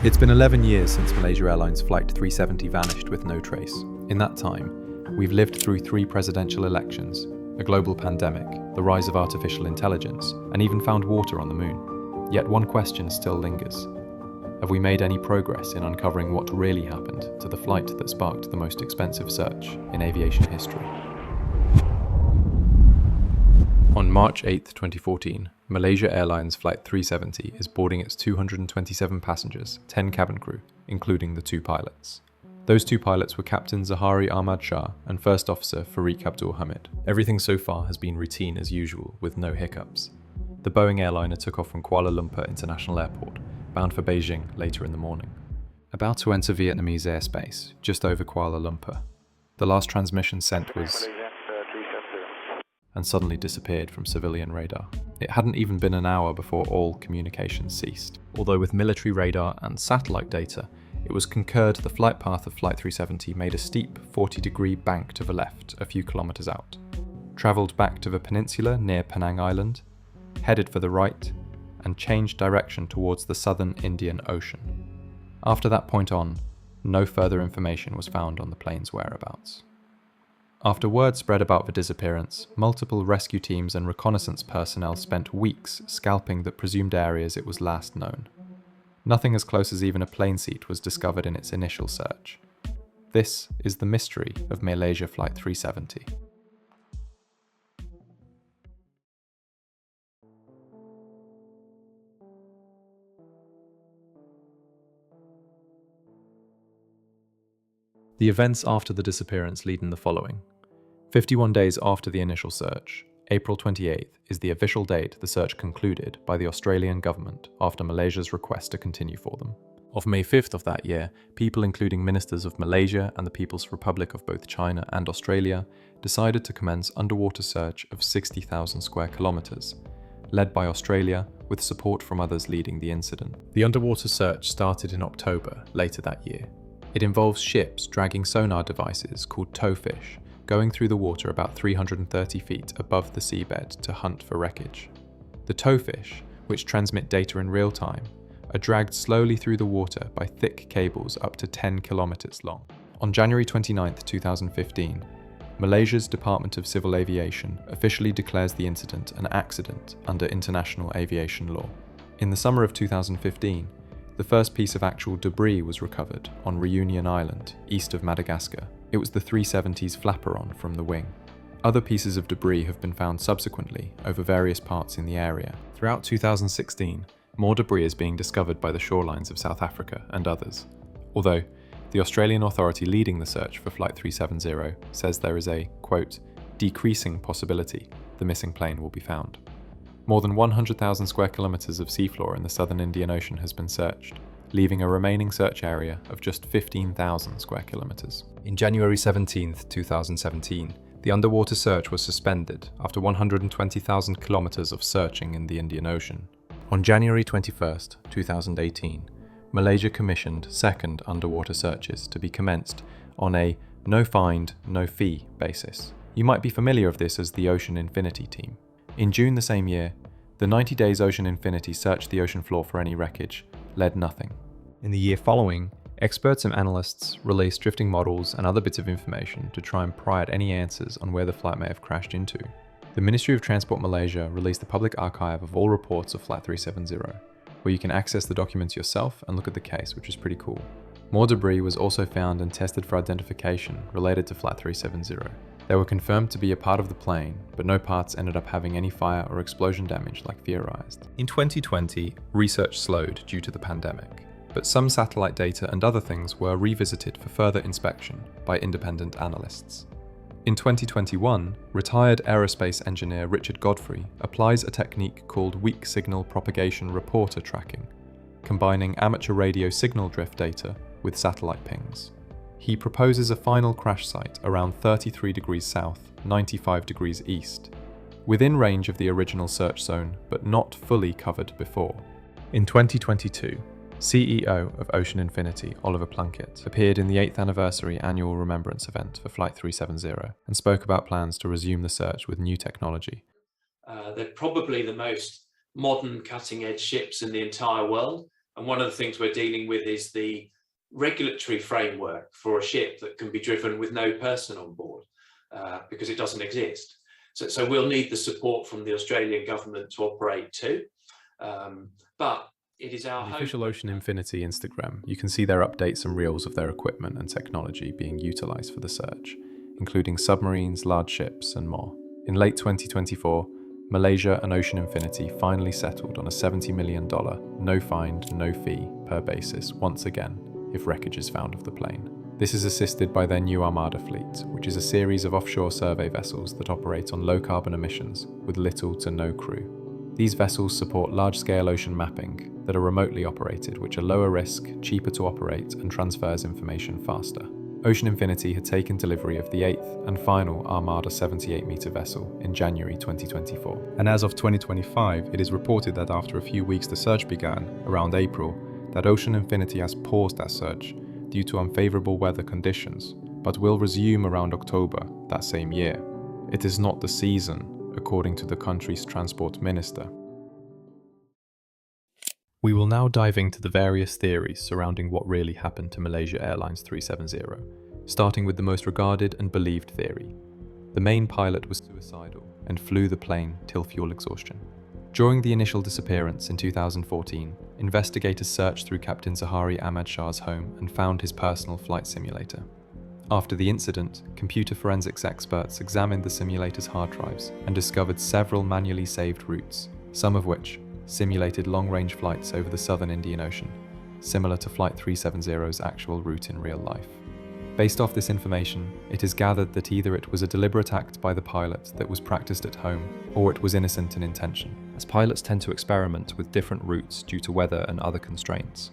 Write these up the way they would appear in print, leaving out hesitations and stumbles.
It's been 11 years since Malaysia Airlines Flight 370 vanished with no trace. In that time, we've lived through 3 presidential elections, a global pandemic, the rise of artificial intelligence, and even found water on the moon. Yet one question still lingers. Have we made any progress in uncovering what really happened to the flight that sparked the most expensive search in aviation history? On March 8, 2014, Malaysia Airlines Flight 370 is boarding its 227 passengers, 10 cabin crew, including the 2 pilots. Those 2 pilots were Captain Zahari Ahmad Shah and First Officer Farik Abdul Hamid. Everything so far has been routine as usual, with no hiccups. The Boeing airliner took off from Kuala Lumpur International Airport, bound for Beijing later in the morning. About to enter Vietnamese airspace, just over Kuala Lumpur. The last transmission sent was and suddenly disappeared from civilian radar. It hadn't even been an hour before all communications ceased. Although with military radar and satellite data, it was concurred the flight path of Flight 370 made a steep 40-degree bank to the left a few kilometers out, travelled back to the peninsula near Penang Island, headed for the right, and changed direction towards the southern Indian Ocean. After that point on, no further information was found on the plane's whereabouts. After word spread about the disappearance, multiple rescue teams and reconnaissance personnel spent weeks scalping the presumed areas it was last known. Nothing as close as even a plane seat was discovered in its initial search. This is the mystery of Malaysia Flight 370. The events after the disappearance lead in the following. 51 days after the initial search, April 28th is the official date the search concluded by the Australian government after Malaysia's request to continue for them. Of May 5th of that year, people including ministers of Malaysia and the People's Republic of both China and Australia decided to commence underwater search of 60,000 square kilometres, led by Australia with support from others leading the incident. The underwater search started in October later that year. It involves ships dragging sonar devices called towfish, going through the water about 330 feet above the seabed to hunt for wreckage. The towfish, which transmit data in real time, are dragged slowly through the water by thick cables up to 10 kilometers long. On January 29, 2015, Malaysia's Department of Civil Aviation officially declares the incident an accident under international aviation law. In the summer of 2015, the first piece of actual debris was recovered on Reunion Island, east of Madagascar. It was the 370's flaperon from the wing. Other pieces of debris have been found subsequently over various parts in the area. Throughout 2016, more debris is being discovered by the shorelines of South Africa and others. Although, the Australian authority leading the search for Flight 370 says there is a, quote, decreasing possibility the missing plane will be found. More than 100,000 square kilometres of seafloor in the southern Indian Ocean has been searched, leaving a remaining search area of just 15,000 square kilometres. In January 17, 2017, the underwater search was suspended after 120,000 kilometres of searching in the Indian Ocean. On January 21, 2018, Malaysia commissioned second underwater searches to be commenced on a no find, no fee basis. You might be familiar with this as the Ocean Infinity team. In June the same year, the 90 days Ocean Infinity searched the ocean floor for any wreckage, led nothing. In the year following, experts and analysts released drifting models and other bits of information to try and pry at any answers on where the flight may have crashed into. The Ministry of Transport Malaysia released the public archive of all reports of Flight 370, where you can access the documents yourself and look at the case, which is pretty cool. More debris was also found and tested for identification related to Flight 370. They were confirmed to be a part of the plane, but no parts ended up having any fire or explosion damage like theorized. In 2020, research slowed due to the pandemic, but some satellite data and other things were revisited for further inspection by independent analysts. In 2021, retired aerospace engineer Richard Godfrey applies a technique called weak signal propagation reporter tracking, combining amateur radio signal drift data with satellite pings. He proposes a final crash site around 33 degrees south, 95 degrees east, within range of the original search zone but not fully covered before. In 2022, CEO of Ocean Infinity, Oliver Plunkett, appeared in the 8th anniversary annual remembrance event for Flight 370 and spoke about plans to resume the search with new technology. They're probably the most modern cutting-edge ships in the entire world, And one of the things we're dealing with is the regulatory framework for a ship that can be driven with no person on board, because it doesn't exist. So we'll need the support from the Australian government to operate too. But it is our On the hope official Ocean Infinity Instagram, you can see their updates and reels of their equipment and technology being utilised for the search, including submarines, large ships, and more. In late 2024, Malaysia and Ocean Infinity finally settled on a $70 million no find, no fee per basis once again if wreckage is found of the plane. This is assisted by their new Armada fleet, which is a series of offshore survey vessels that operate on low carbon emissions with little to no crew. These vessels support large-scale ocean mapping that are remotely operated, which are lower risk, cheaper to operate, and transfers information faster. Ocean Infinity had taken delivery of the 8th and final Armada 78-metre vessel in January 2024. And as of 2025, it is reported that after a few weeks the search began, around April, that Ocean Infinity has paused that search due to unfavourable weather conditions, but will resume around October that same year. It is not the season, according to the country's transport minister. We will now dive into the various theories surrounding what really happened to Malaysia Airlines 370, starting with the most regarded and believed theory. The main pilot was suicidal and flew the plane till fuel exhaustion. During the initial disappearance in 2014, investigators searched through Captain Zahari Ahmad Shah's home and found his personal flight simulator. After the incident, computer forensics experts examined the simulator's hard drives and discovered several manually saved routes, some of which simulated long-range flights over the southern Indian Ocean, similar to Flight 370's actual route in real life. Based off this information, it is gathered that either it was a deliberate act by the pilot that was practiced at home, or it was innocent in intention, as pilots tend to experiment with different routes due to weather and other constraints.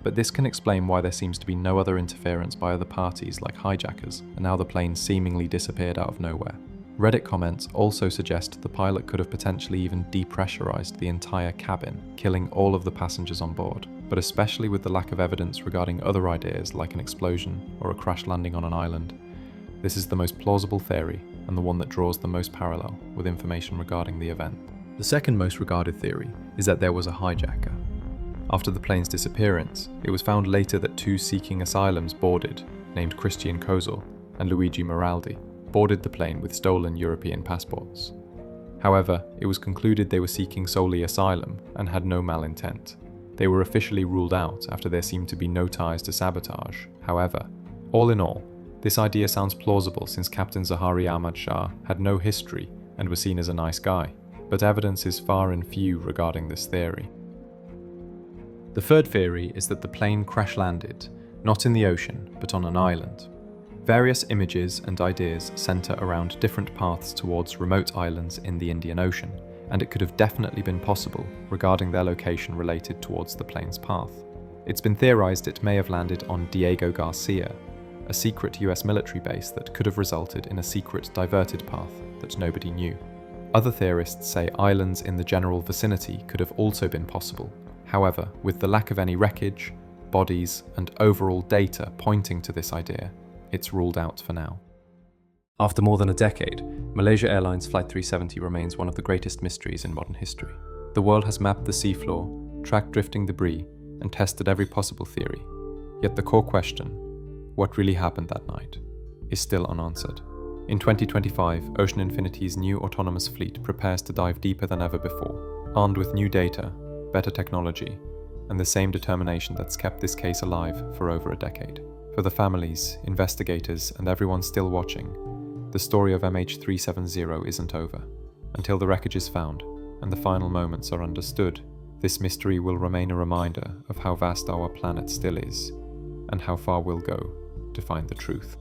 But this can explain why there seems to be no other interference by other parties like hijackers, and how the plane seemingly disappeared out of nowhere. Reddit comments also suggest the pilot could have potentially even depressurized the entire cabin, killing all of the passengers on board, but especially with the lack of evidence regarding other ideas like an explosion or a crash landing on an island, this is the most plausible theory and the one that draws the most parallel with information regarding the event. The second most regarded theory is that there was a hijacker. After the plane's disappearance, it was found later that two seeking asylums boarded, named Christian Kozol and Luigi Moraldi, boarded the plane with stolen European passports. However, it was concluded they were seeking solely asylum and had no malintent. They were officially ruled out after there seemed to be no ties to sabotage. However, all in all, this idea sounds plausible since Captain Zahari Ahmad Shah had no history and was seen as a nice guy, but evidence is far and few regarding this theory. The third theory is that the plane crash-landed, not in the ocean, but on an island. Various images and ideas centre around different paths towards remote islands in the Indian Ocean, and it could have definitely been possible regarding their location related towards the plane's path. It's been theorised it may have landed on Diego Garcia, a secret US military base that could have resulted in a secret diverted path that nobody knew. Other theorists say islands in the general vicinity could have also been possible. However, with the lack of any wreckage, bodies, and overall data pointing to this idea, it's ruled out for now. After more than a decade, Malaysia Airlines Flight 370 remains one of the greatest mysteries in modern history. The world has mapped the seafloor, tracked drifting debris, and tested every possible theory. Yet the core question, what really happened that night, is still unanswered. In 2025, Ocean Infinity's new autonomous fleet prepares to dive deeper than ever before, armed with new data, better technology, and the same determination that's kept this case alive for over a decade. For the families, investigators, and everyone still watching, the story of MH370 isn't over. Until the wreckage is found and the final moments are understood, this mystery will remain a reminder of how vast our planet still is, and how far we'll go to find the truth.